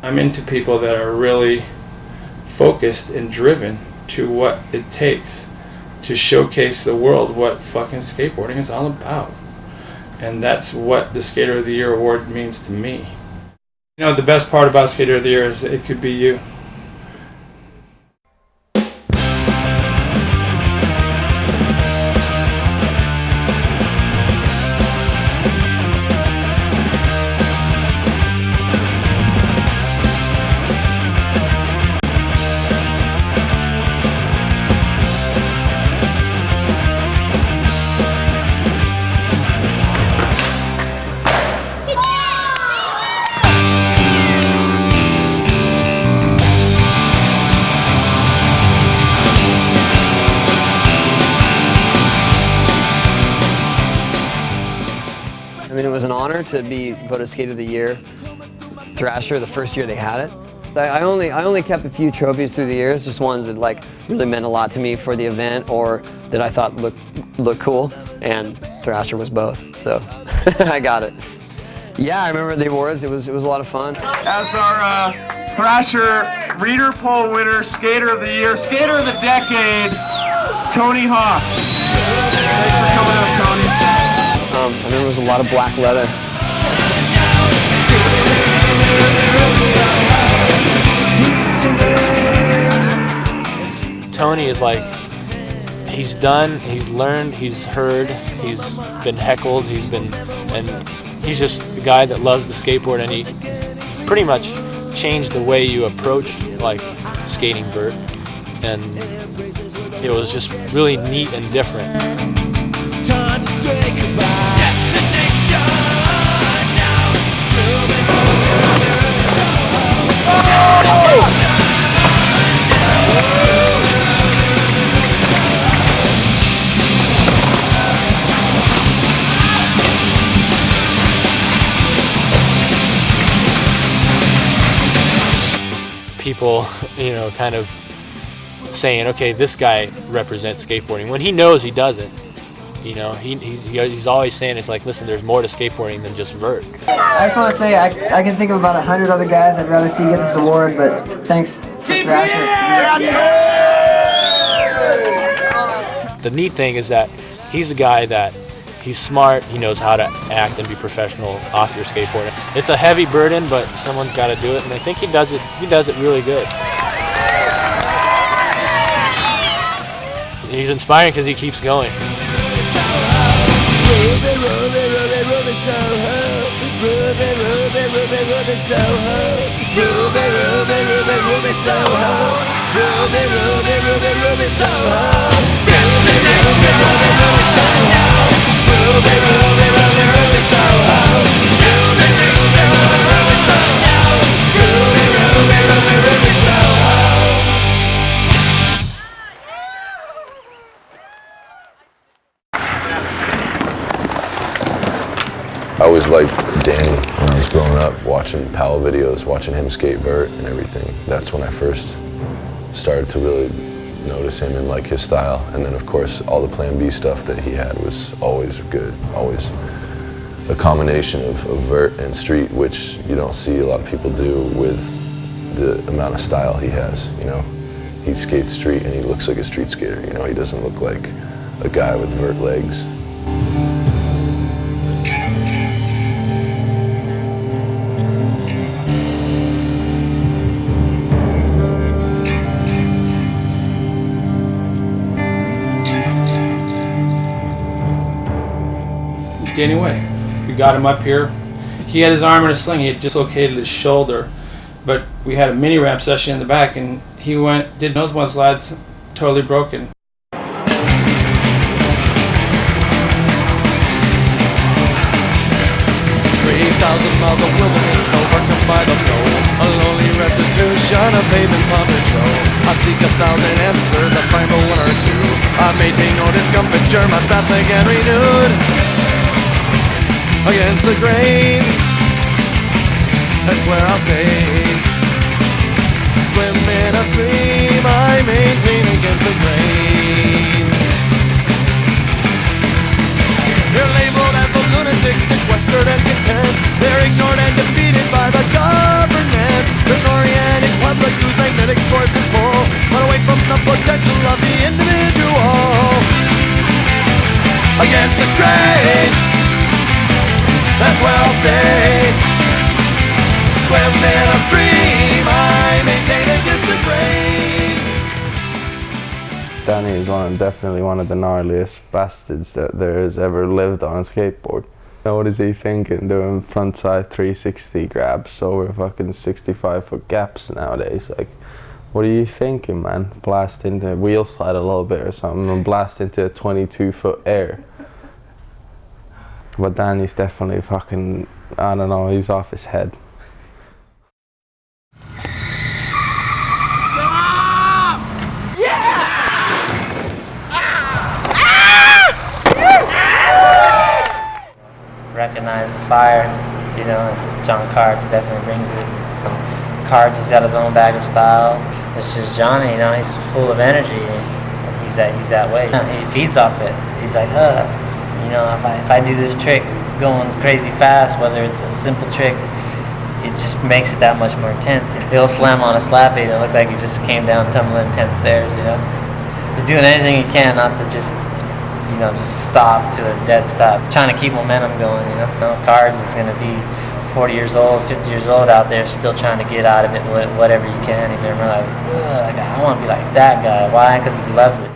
I'm into people that are really focused and driven to what it takes to showcase the world what fucking skateboarding is all about. And that's what the Skater of the Year award means to me. You know, the best part about Skater of the Year is it could be you. I mean, it was an honor to be voted Skater of the Year. Thrasher, the first year they had it. I only kept a few trophies through the years, just ones that like really meant a lot to me for the event or that I thought looked cool, and Thrasher was both, so I got it. Yeah, I remember the awards. It was a lot of fun. As our Thrasher Reader Poll winner, Skater of the Year, Skater of the Decade, Tony Hawk. Thanks for coming up, Tony. I remember there was a lot of black leather. Tony is like, he's done, he's learned, he's heard, he's been heckled, and he's just the guy that loves the skateboard, and he pretty much changed the way you approached like skating vert, and it was just really neat and different. Time to say goodbye. Destination now. People, you know, kind of saying, okay, this guy represents skateboarding, when he knows he doesn't. You know, he's always saying, it's like, listen, there's more to skateboarding than just vert. I just want to say I can think of about 100 other guys I'd rather see get this award, but thanks to Thrasher. The neat thing is that he's a guy that he's smart, he knows how to act and be professional off your skateboard. It's a heavy burden, but someone's got to do it, and I think he does it really good. He's inspiring because he keeps going. Ruby, Ruby, Ruby, Ruby, Soho. Ruby, Ruby, Ruby, Ruby, Soho. Ruby, Ruby, Ruby, Ruby, Soho. Ruby, Ruby, Ruby, Ruby, Soho. Ruby, Ruby, Ruby, Ruby, Soho. Ruby, Ruby, Ruby, Ruby, Soho. Ruby, Ruby, Ruby, Ruby, Soho. Ruby, Ruby, Ruby, Ruby, Soho. I always liked Danny when I was growing up, watching Powell videos, watching him skate vert and everything. That's when I first started to really notice him and like his style. And then of course all the Plan B stuff that he had was always good, always a combination of vert and street, which you don't see a lot of people do with the amount of style he has, you know. He skates street and he looks like a street skater, you know. He doesn't look like a guy with vert legs. Danny Way. We got him up here. He had his arm in a sling. He had dislocated his shoulder, but we had a mini ramp session in the back, and he did nosebone slides, totally broken. 3,000 miles of wilderness overcome by the flow. A lonely restitution, a pavement patrol. I seek 1,000 answers, I find but one or two. I maintain no discomfiture, my path again renewed. Against the grain, that's where I'll stay. Swimming upstream, I maintain against the grain. You're labeled as a lunatic, sequestered and content. They're ignored and defeated by the government. great. That's where I'll stay. Swimming upstream, I maintain against the grain. Danny is definitely one of the gnarliest bastards that there has ever lived on a skateboard. What is he thinking, doing frontside 360 grabs over fucking 65-foot gaps nowadays? Like, what are you thinking, man? Blast into wheel slide a little bit or something and blast into a 22-foot air. But Danny's definitely fucking, I don't know, he's off his head. Recognize the fire, you know. John Cards definitely brings it. Cards has got his own bag of style. It's just Johnny, you know, he's full of energy. He's that way. He feeds off it. He's like, you know, if I do this trick going crazy fast, whether it's a simple trick, it just makes it that much more intense. He'll slam on a slappy that looked like he just came down tumbling 10 stairs, you know. He's doing anything he can not to just, you know, just stop to a dead stop. Trying to keep momentum going, you know. Cards is going to be 40 years old, 50 years old out there still trying to get out of it whatever you can. He's never like, I want to be like that guy. Why? Because he loves it.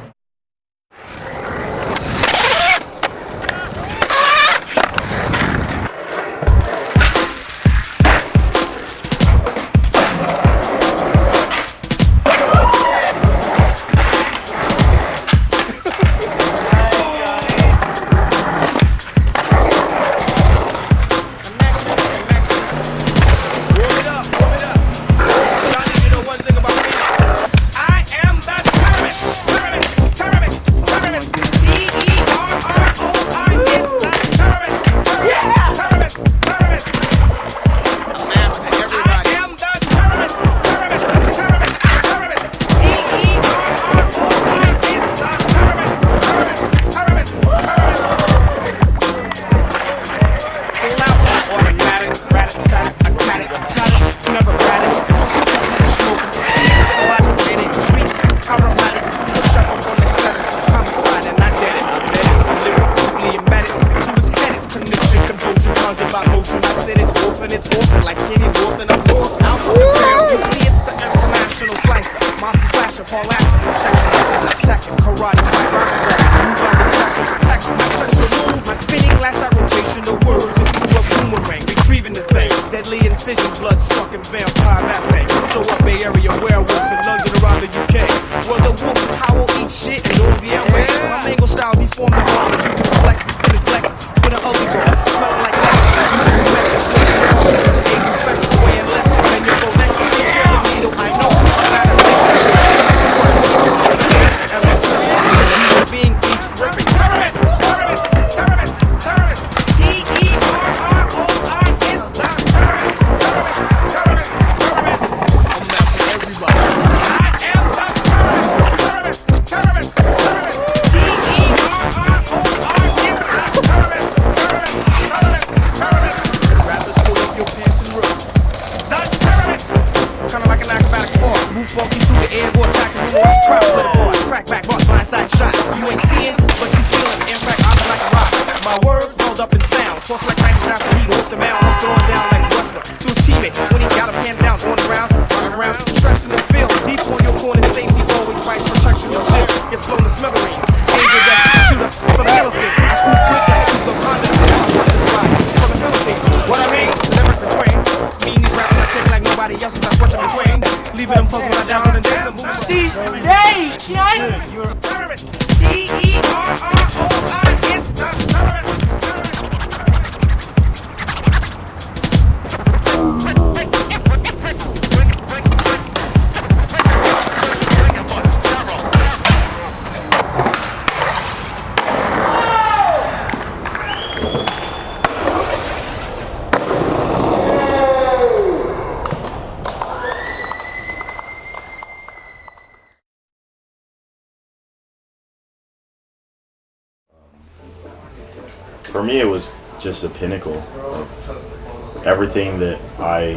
For me, it was just a pinnacle of everything that I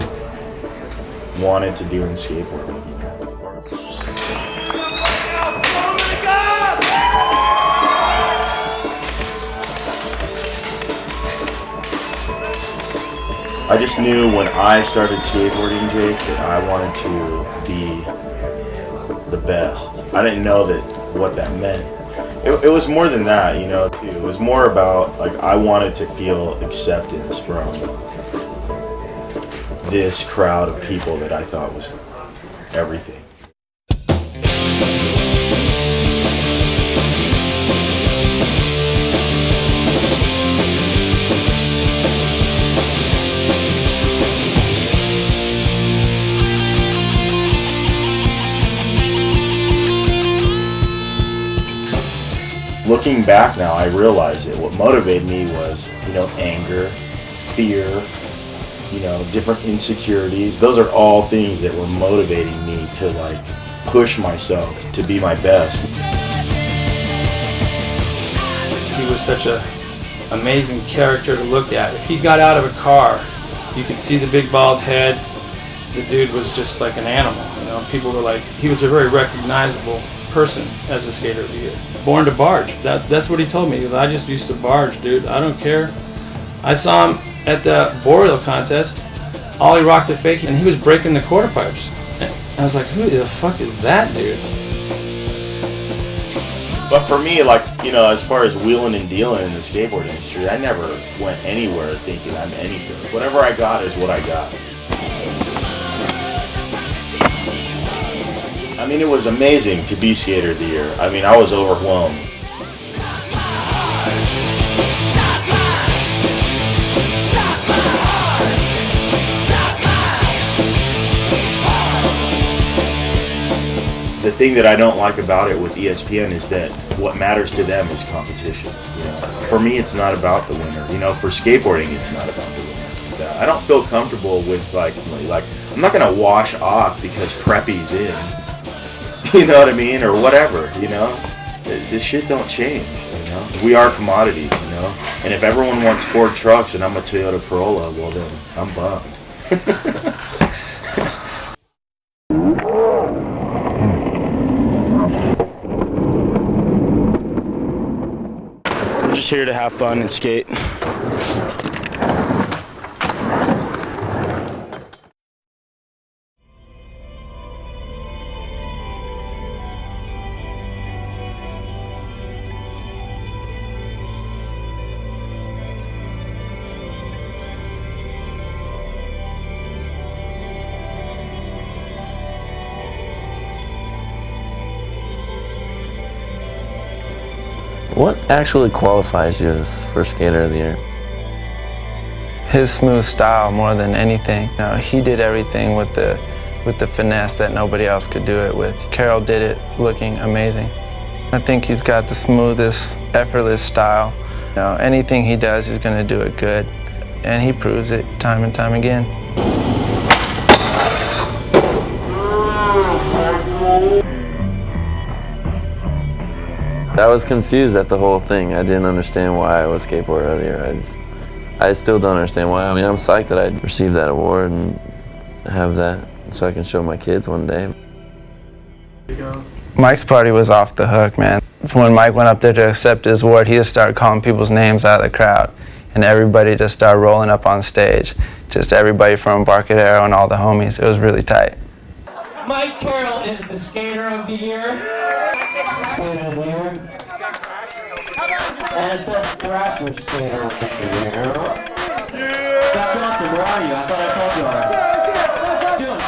wanted to do in skateboarding. I just knew when I started skateboarding, Jake, that I wanted to be the best. I didn't know what that meant. It was more than that, you know. It was more about, like, I wanted to feel acceptance from this crowd of people that I thought was everything. Looking back now, I realize that what motivated me was, you know, anger, fear, you know, different insecurities. Those are all things that were motivating me to, like, push myself to be my best. He was such an amazing character to look at. If he got out of a car, you could see the big bald head. The dude was just like an animal, you know. People were like, he was a very recognizable person as a skater of the year. Born to barge. That's what he told me. He goes, I just used to barge, dude. I don't care. I saw him at the Boreal contest. Ollie rocked a fake, and he was breaking the quarter pipes. And I was like, who the fuck is that dude? But for me, like, you know, as far as wheeling and dealing in the skateboard industry, I never went anywhere thinking I'm anything. Whatever I got is what I got. I mean, it was amazing to be Skater of the Year. I mean, I was overwhelmed. The thing that I don't like about it with ESPN is that what matters to them is competition. You know, for me, it's not about the winner. You know, for skateboarding, it's not about the winner. I don't feel comfortable with like I'm not gonna wash off because Preppy's in. You know what I mean, or whatever. You know, this shit don't change. You know, we are commodities. You know, and if everyone wants Ford trucks and I'm a Toyota Corolla, well then I'm bummed. I'm just here to have fun and skate. What actually qualifies you as first Skater of the Year? His smooth style more than anything. You know, he did everything with the finesse that nobody else could do it with. Carroll did it looking amazing. I think he's got the smoothest, effortless style. You know, anything he does, he's going to do it good, and he proves it time and time again. I was confused at the whole thing. I didn't understand why I was Skateboarder of the Year. I still don't understand why. I mean, I'm psyched that I received that award and have that so I can show my kids one day. Mike's party was off the hook, man. When Mike went up there to accept his award, he just started calling people's names out of the crowd, and everybody just started rolling up on stage. Just everybody from Barcadero and all the homies. It was really tight. Mike Carroll is the Skater of the Year. Skater of the Year. And it says Thrasher Skater of the Year. Scott Johnson, where are you? I thought I told you already. What are you doing?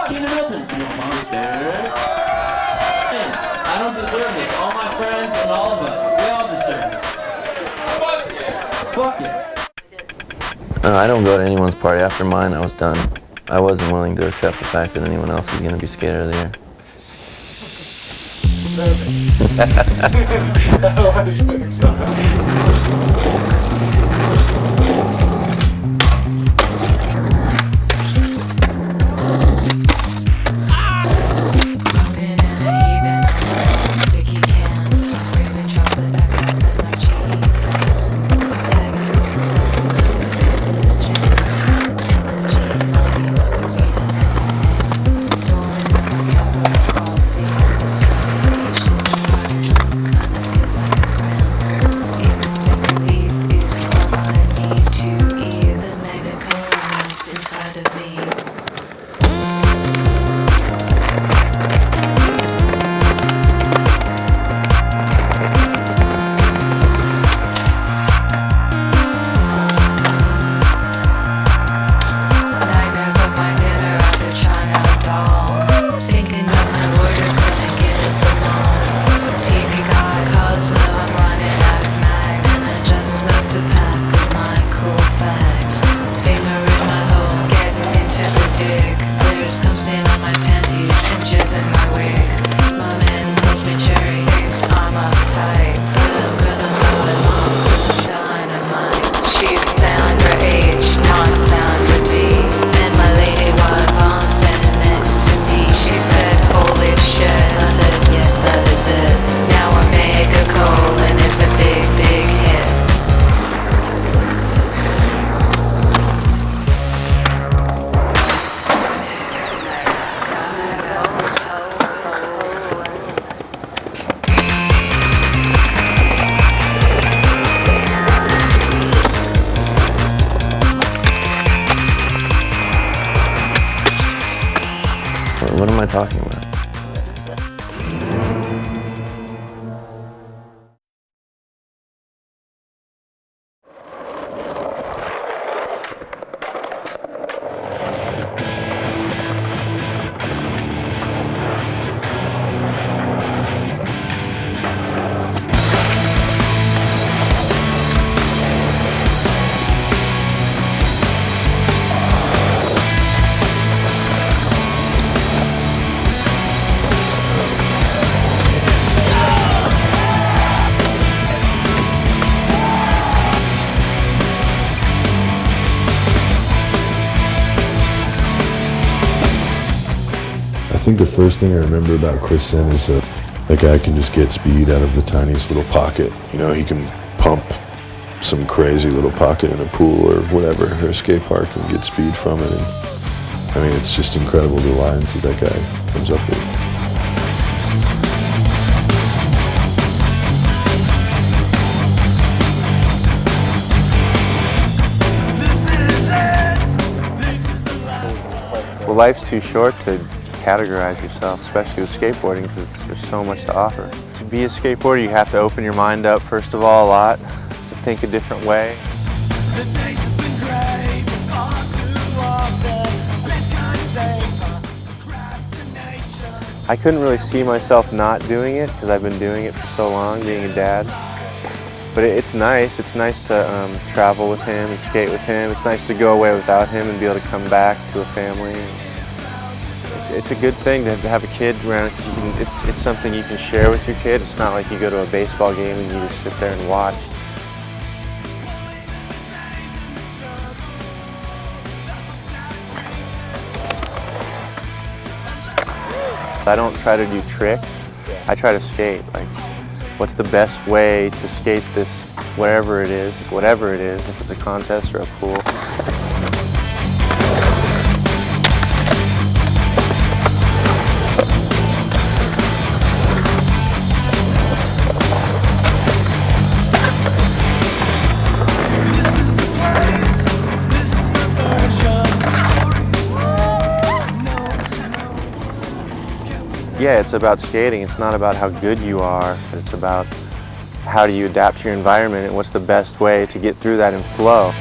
Keenan Milton. Come on, monster. I don't deserve this. All my friends and all of us, we all deserve it. Fuck it. I don't go to anyone's party. After mine, I was done. I wasn't willing to accept the fact that anyone else was going to be Skater of the Year. just comes in on my panties, cinches in my wig. My man calls me cherry, thinks I'm uptight, but I'm gonna blow him off. Dynamite. She's Sandra H, not Sandra D. And my lady wife on standing next to me. She said, holy shit. I said, yes, that is it. Now I make a call and it's a big, big hit. What am I talking about? I think the first thing I remember about Chris Sen is that guy can just get speed out of the tiniest little pocket. You know, he can pump some crazy little pocket in a pool or whatever, or a skate park, and get speed from it. And, I mean, it's just incredible the lines that guy comes up with. Well, life's too short to categorize yourself, especially with skateboarding, because there's so much to offer. To be a skateboarder, you have to open your mind up, first of all, a lot, to think a different way. I couldn't really see myself not doing it, because I've been doing it for so long, being a dad. But it's nice to travel with him and skate with him. It's nice to go away without him and be able to come back to a family. It's a good thing to have a kid around, because it's something you can share with your kid. It's not like you go to a baseball game and you just sit there and watch. I don't try to do tricks. I try to skate. Like, what's the best way to skate this, whatever it is, if it's a contest or a pool. Yeah, it's about skating. It's not about how good you are. It's about how do you adapt to your environment and what's the best way to get through that and flow.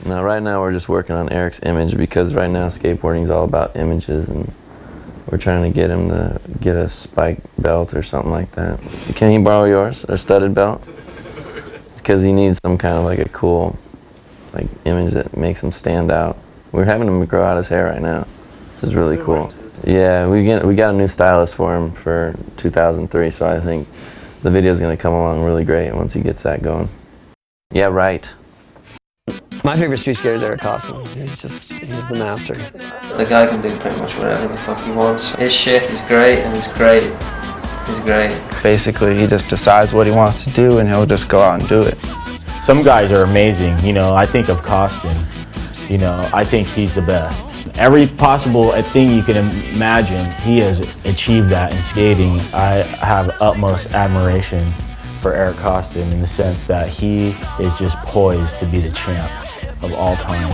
Now, right now we're just working on Eric's image, because right now skateboarding is all about images, and we're trying to get him to get a spike belt or something like that. Can he borrow yours, a studded belt? Because he needs some kind of like a cool like image that makes him stand out. We're having him grow out his hair right now. This is really cool. Yeah, we got a new stylist for him for 2003, so I think the video is going to come along really great once he gets that going. Yeah, right. My favorite street skater is Eric Costin. He's the master. The guy can do pretty much whatever the fuck he wants. His shit is great, and he's great. He's great. Basically, he just decides what he wants to do, and he'll just go out and do it. Some guys are amazing. You know, I think of Costin. You know, I think he's the best. Every possible thing you can imagine, he has achieved that in skating. I have utmost admiration for Eric Costin in the sense that he is just poised to be the champ of all time.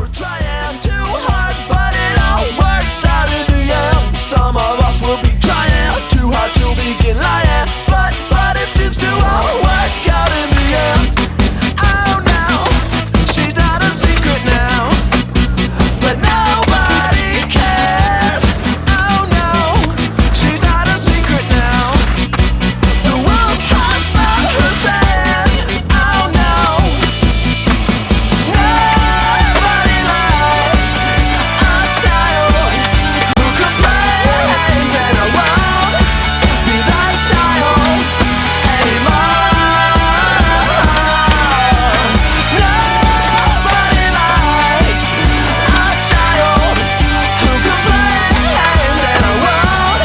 Some of us will be trying too hard to begin lying, but it seems to all work out in the end. Oh no, she's not a secret now, but nobody cares. Oh no, she's not a secret now. The world's heart's not her saying. Oh no, nobody likes a child who complains and I won't be that child anymore. Nobody likes a child who complains and I won't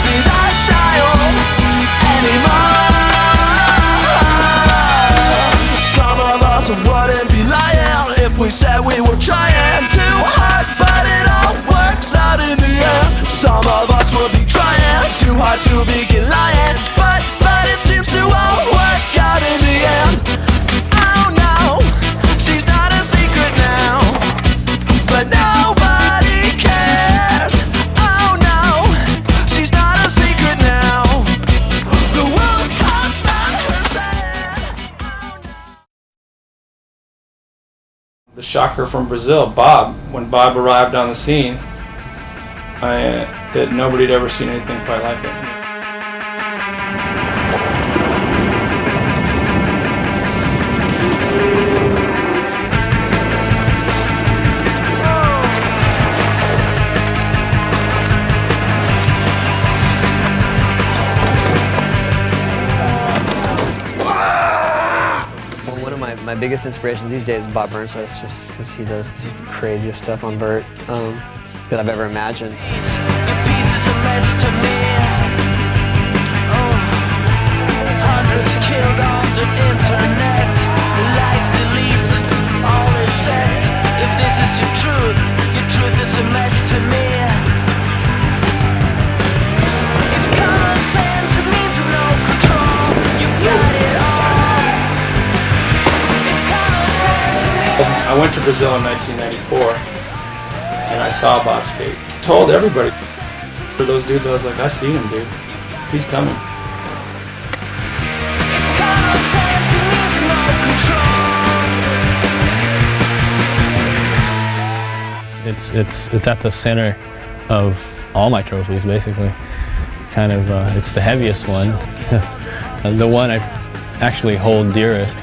be that child anymore. Some of us wouldn't be lying if we said we were trying too hard, but it all works out in the end. Some of us will be trying too hard to begin lying, but it seems to all work out in the end. Oh no, she's not a secret now, but nobody cares. Oh no, she's not a secret now. The world's heart's not her saying. The shocker from Brazil, Bob, when Bob arrived on the scene, nobody had ever seen anything quite like it. One of my biggest inspirations these days is Bob Burnquist, just because he does the craziest stuff on vert that I've ever imagined. Your piece is a mess to me. Hundreds killed on the internet. Life delete, all is set. If this is your truth is a mess to me. If common sense means no control, you've got it all. If common sense means I went to Brazil in 1994, and I saw Bob skate. Told everybody, for those dudes, I was like, I see him, dude. He's coming. if common sense means no control. It's at the center of all my trophies, basically. Kind of, it's the heaviest one, the one I actually hold dearest.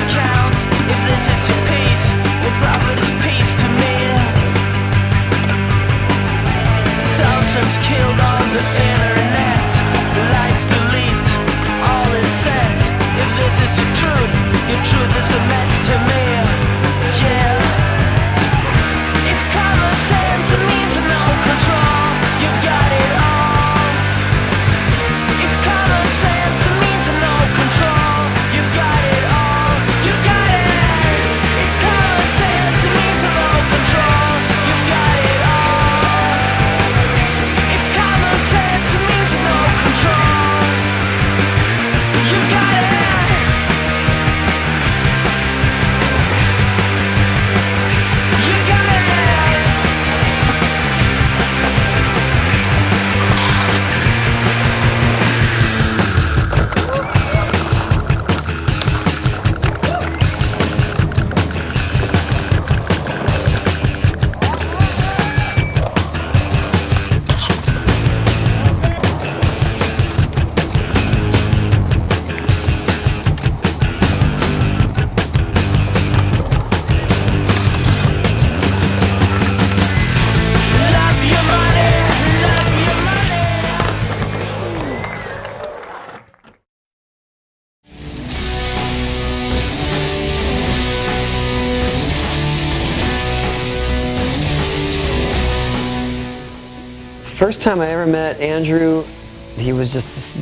Count if this is your peace, your profit is peace to me. Thousands killed on the internet. Life delete, all is set. If this is your truth is a mess to me. Yeah. If common sense means no control, you've got it all. If common sense means no control, you've got it all. You first time I ever met Andrew, he was just this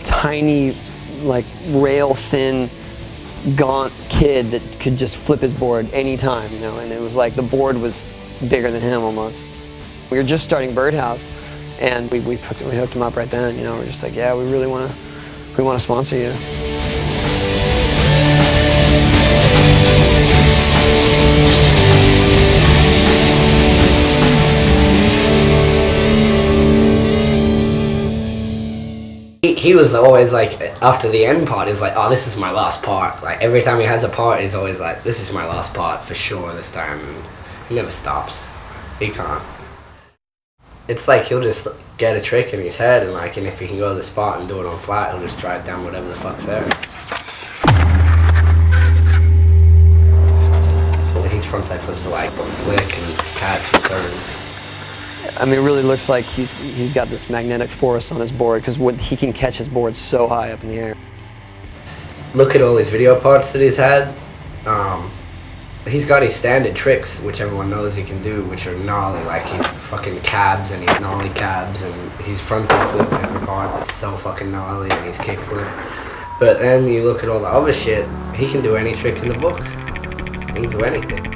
tiny, like rail-thin, gaunt kid that could just flip his board anytime, you know, and it was like the board was bigger than him almost. We were just starting Birdhouse, and we hooked him up right then, you know, we're just like, yeah, we really want to sponsor you. He was always like, after the end part, he was like, oh, this is my last part. Like, every time he has a part, he's always like, this is my last part for sure this time. And he never stops. He can't. It's like he'll just get a trick in his head, and like, and if he can go to the spot and do it on flat, he'll just try it down whatever the fuck's there. His frontside flips are like a flick and catch and turn. I mean, it really looks like he's got this magnetic force on his board, because he can catch his board so high up in the air. Look at all his video parts that he's had. He's got his standard tricks, which everyone knows he can do, which are gnarly, like his fucking cabs and his gnarly cabs and his frontside flip in every part that's so fucking gnarly, and his kick flip. But then you look at all the other shit, he can do any trick in the book. He can do anything.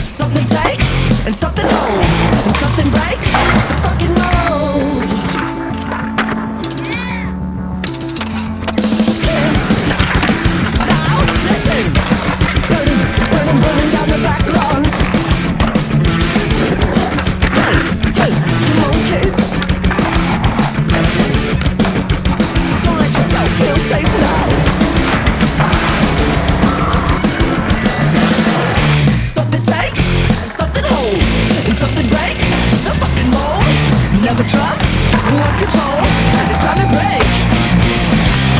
Something takes and something holds and something breaks the fucking mold. Now listen, burning down the back lawns. Come on, kids, don't let yourself feel safe now. Something takes, something holds, and something breaks the fucking mold. Never trust, who wants control? It's time to break.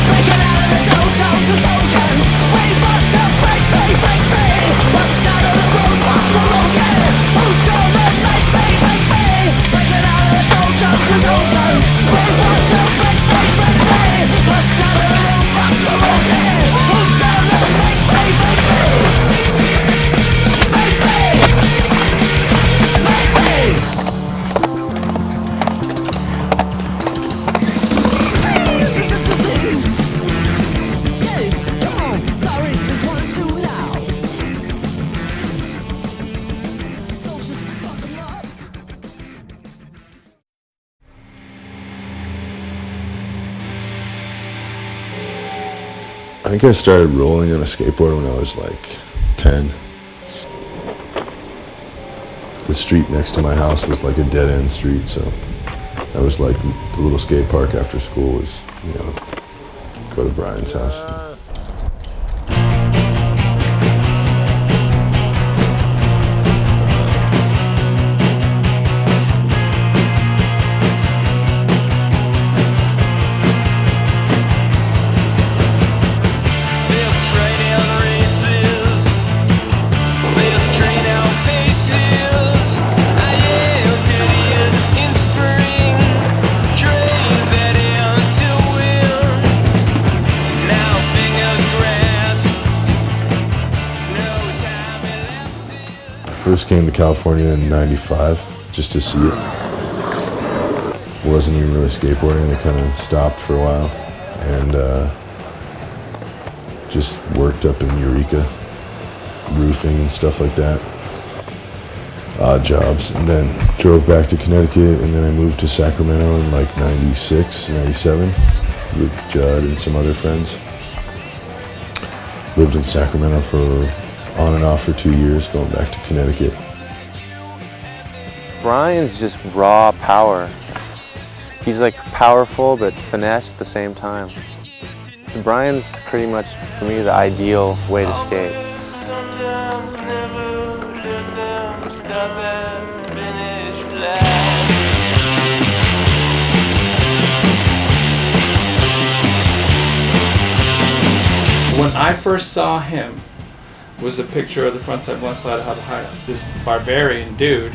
Breaking out of the dojos with soul guns. We want to break free, break free. Bust out of the rules, fuck the rules, yeah. Who's gonna make me, make me? Breaking out of the dojos with soul guns. We want to break free, break free. Bust out of the rules, fuck the rules, yeah. Who's gonna make me, make me? I think I started rolling on a skateboard when I was like 10. The street next to my house was like a dead-end street, so I was like, the little skate park after school was, you know, go to Brian's house. First came to California in '95 just to see it. Wasn't even really skateboarding. I kind of stopped for a while and just worked up in Eureka, roofing and stuff like that. Odd jobs, and then drove back to Connecticut, and then I moved to Sacramento in like '96, '97 with Judd and some other friends. Lived in Sacramento for on and off for 2 years, going back to Connecticut. Brian's just raw power. He's like powerful but finesse at the same time. Brian's pretty much, for me, the ideal way to skate. Sometimes never let them stop and finish life. When I first saw him, was a picture of the front side, one side of how to hideout. This barbarian dude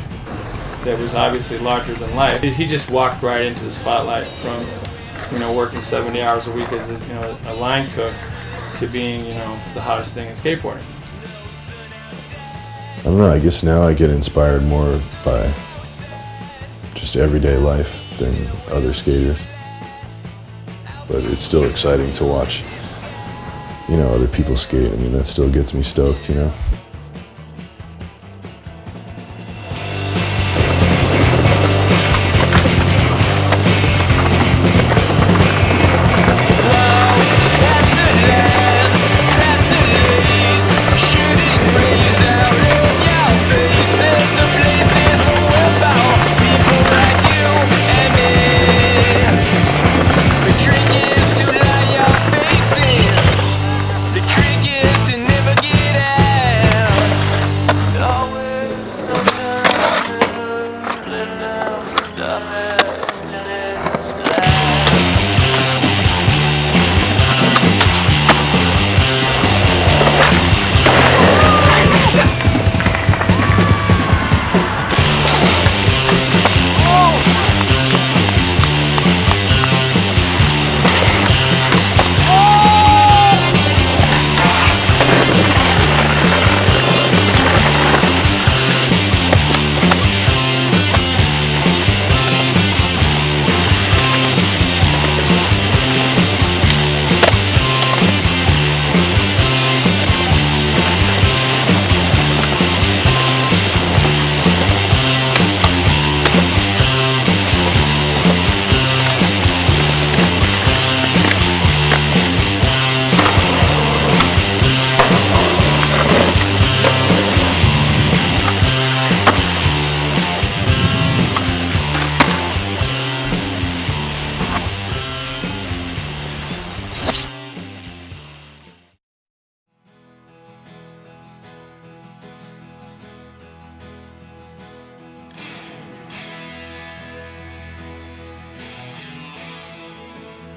that was obviously larger than life. He just walked right into the spotlight from, you know, working 70 hours a week as a, you know, a line cook to being, you know, the hottest thing in skateboarding. I don't know, I guess now I get inspired more by just everyday life than other skaters. But it's still exciting to watch, you know, other people skate. I mean, that still gets me stoked, you know.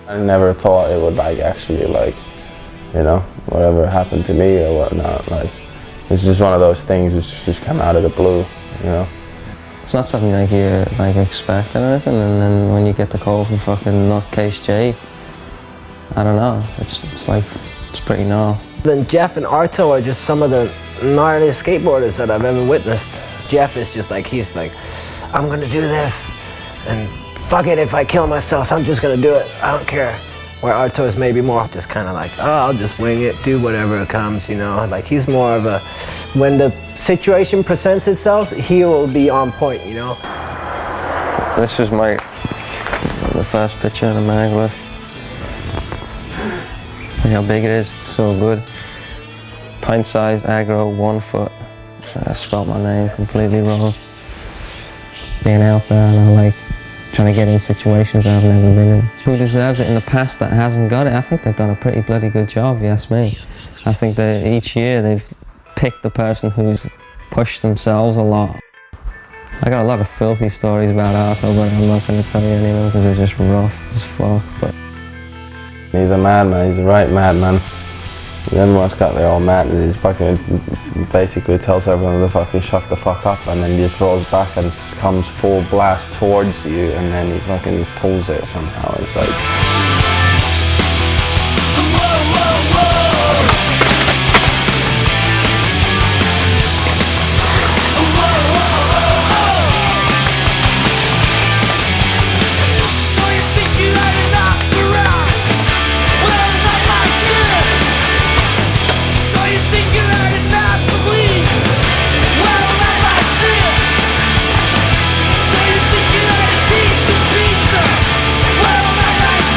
I never thought it would like actually like, you know, whatever happened to me or whatnot, like it's just one of those things which just come out of the blue, you know. It's not something like you like expect or anything, and then when you get the call from fucking nutcase Jake, I don't know, it's like, it's pretty gnarly. Then Jeff and Arto are just some of the gnarliest skateboarders that I've ever witnessed. Jeff is just like, he's like, I'm gonna do this, and fuck it, if I kill myself, I'm just gonna do it, I don't care. Where Arto is maybe more just kind of like, oh, I'll just wing it, do whatever comes, you know. Like he's more of a, when the situation presents itself, he will be on point, you know. This is the first picture of the mag with. Look how big it is, it's so good. Pint-sized aggro, 1 foot. I spelled my name completely wrong. Being out there and I'm like, trying to get in situations I've never been in. Who deserves it in the past that hasn't got it? I think they've done a pretty bloody good job, if you ask me. I think that each year they've picked the person who's pushed themselves a lot. I got a lot of filthy stories about Arto, but I'm not going to tell you any of them because they're just rough as fuck. But he's a madman, he's a right madman. Everyone's got their own madness. He's fucking basically tells everyone to fucking shut the fuck up, and then he just rolls back and comes full blast towards you, and then he fucking just pulls it somehow. It's like,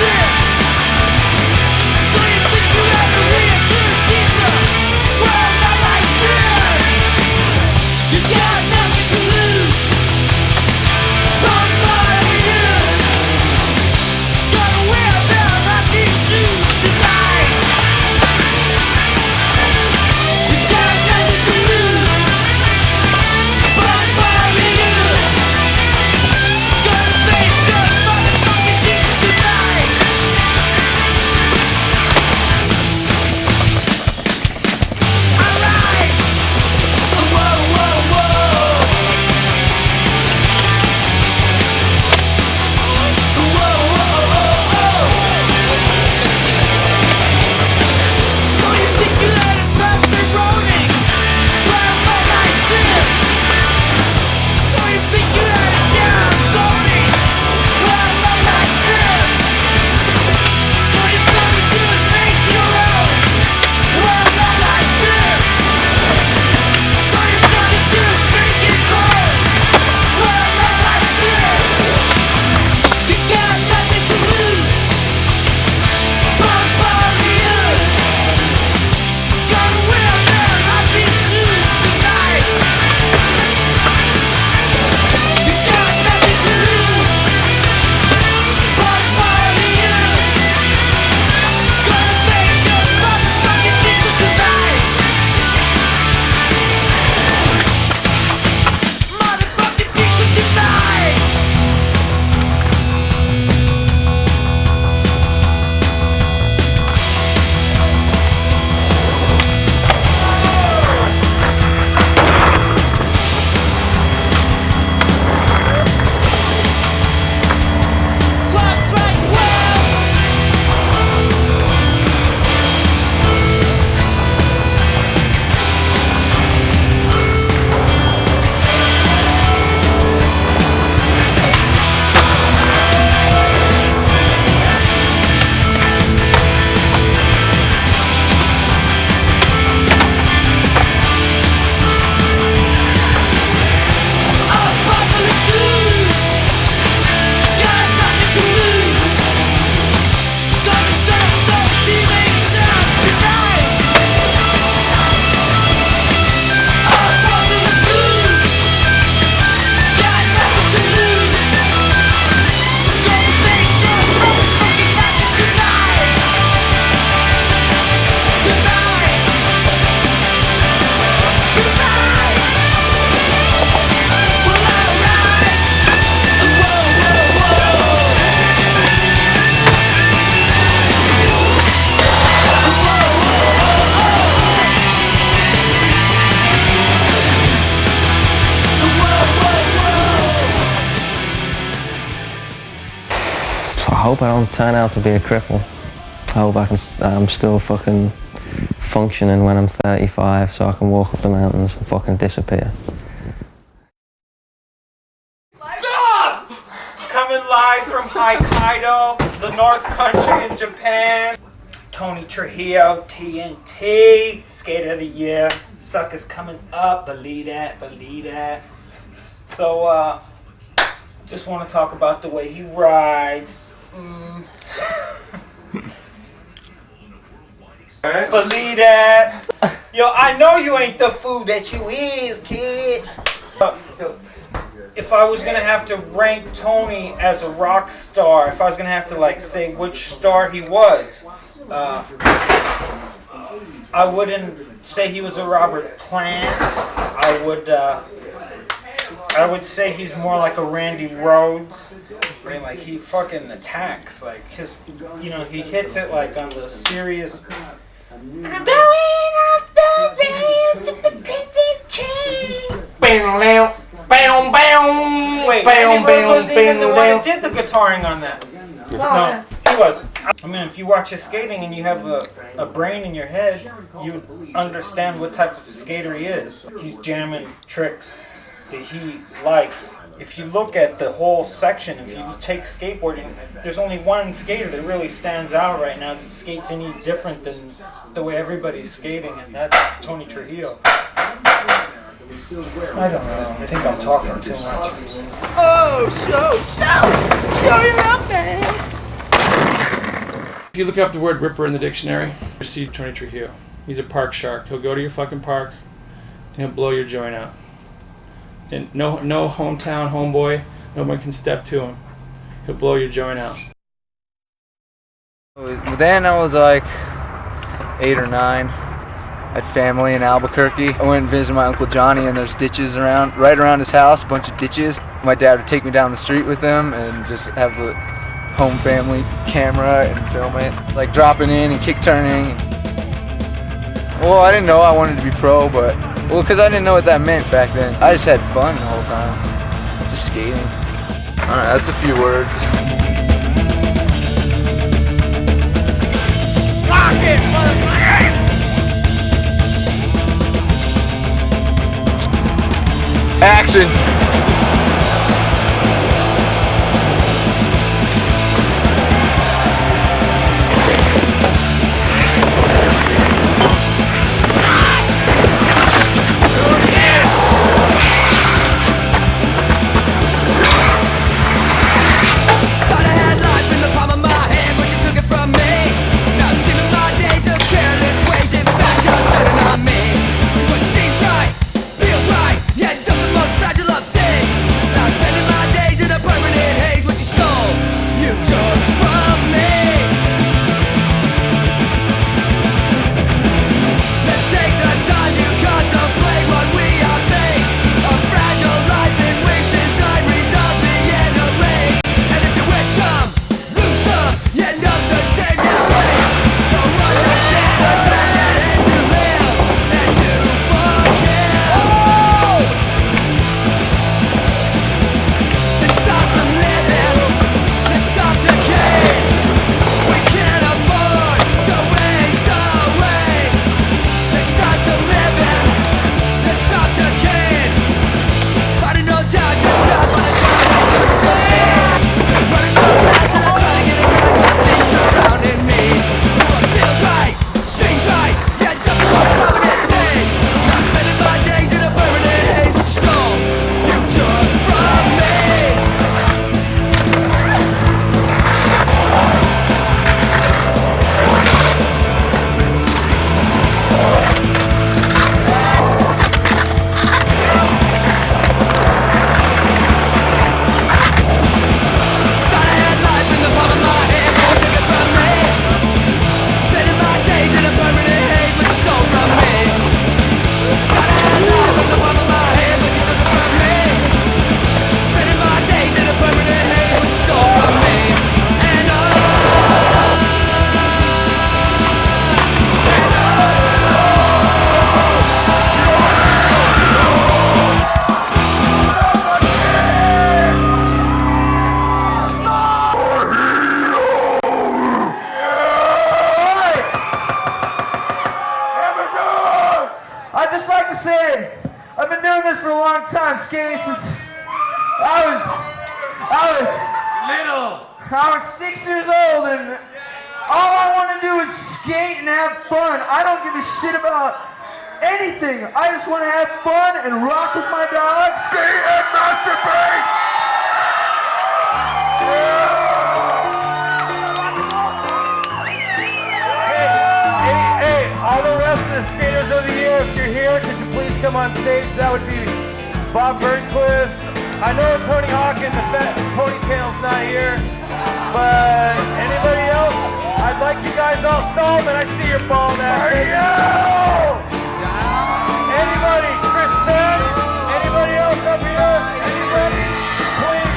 This I hope I don't turn out to be a cripple. I hope I'm still fucking functioning when I'm 35 so I can walk up the mountains and fucking disappear. Stop! Coming live from Hokkaido, the North Country in Japan. Tony Trujillo, TNT, Skater of the Year. Sucker's coming up, believe that, believe that. So, just want to talk about the way he rides. Believe that. Yo, I know you ain't the fool that you is, kid. If I was gonna have to rank Tony as a rock star, if I was gonna have to like say which star he was, I wouldn't say he was a Robert Plant. I would say he's more like a Randy Rhoads. Right? Like he fucking attacks. Like his, you know, he hits it like on the serious. I'm going off the rails of the peasant train. Wait, Randy Rhoads wasn't even the one that did the guitaring on that. No, he wasn't. I mean, if you watch his skating and you have a brain in your head, you would understand what type of skater he is. He's jamming tricks that he likes. If you look at the whole section, if you take skateboarding, there's only one skater that really stands out right now that skates any different than the way everybody's skating, and that's Tony Trujillo. I don't know. I think I'm talking too much. Oh, show your up, man. If you look up the word ripper in the dictionary, you see Tony Trujillo. He's a park shark. He'll go to your fucking park and he'll blow your joint out. And no hometown homeboy, no one can step to him. He'll blow your joint out. Then I was like 8 or 9. I had family in Albuquerque. I went and visited my Uncle Johnny, and there's ditches around, right around his house, a bunch of ditches. My dad would take me down the street with him and just have the home family camera and film it. Like dropping in and kick turning. Well, I didn't know I wanted to be pro, but, well, because I didn't know what that meant back then. I just had fun the whole time, just skating. All right, that's a few words. Rock it, motherfucker! Action! Feels right, yeah, just the most fragile of I've skated since I was little. I was 6 years old, and all I want to do is skate and have fun. I don't give a shit about anything. I just want to have fun and rock with my dog. Skate and masturbate. Hey, all the rest of the skaters of the year, if you're here, could you please come on stage? That would be Bob Burnquist. I know Tony Hawk and the fat ponytail's not here, but anybody else? I'd like you guys all. Solomon, I see your bald ass. Anybody? Chris Sen? Anybody else up here? Anybody? Please.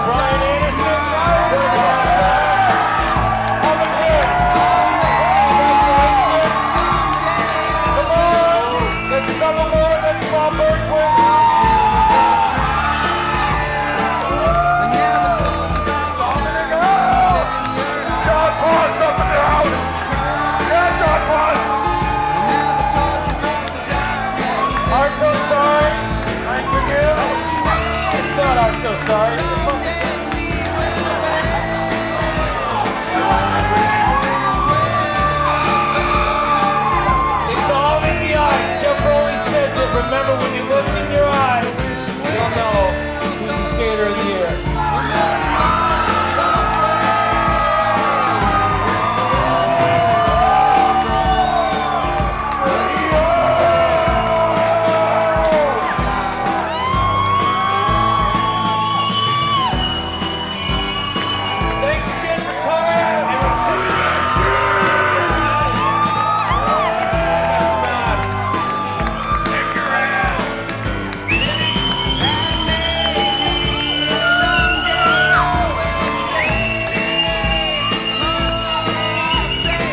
Brian Anderson. That's a couple more. That's Bob Burnquist. John Potts up in the house. Yeah, John Potts. Arto, sorry. I forgive. It's not Arto, sorry. What the fuck is that? It's all in the eyes. Jeff Foley says it. Remember, when you look in your eyes, you'll know who's the skater of the year. Thanks again for coming, and we'll do it. Sense mass. Shake your ass.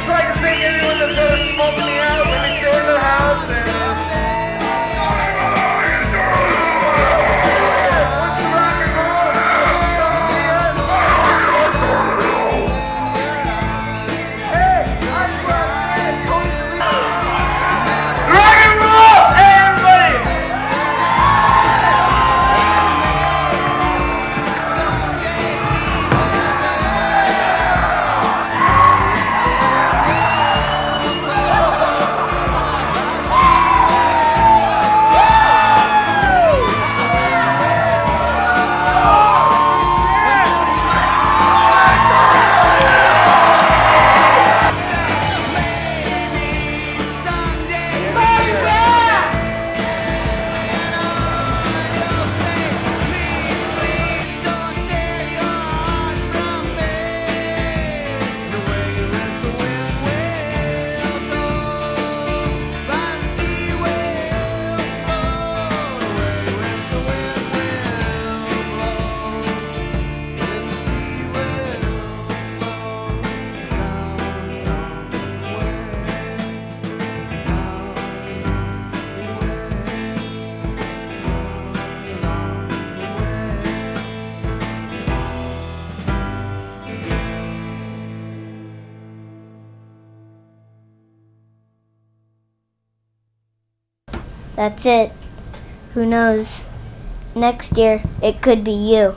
Try to think anyone that's ever smoked me out when we stay in the house and what's the rock and roll? Come see us. Hey, I'm Thrasher and Tony's elite. Rock and roll! Hey, everybody! That's it. Who knows? Next year, it could be you.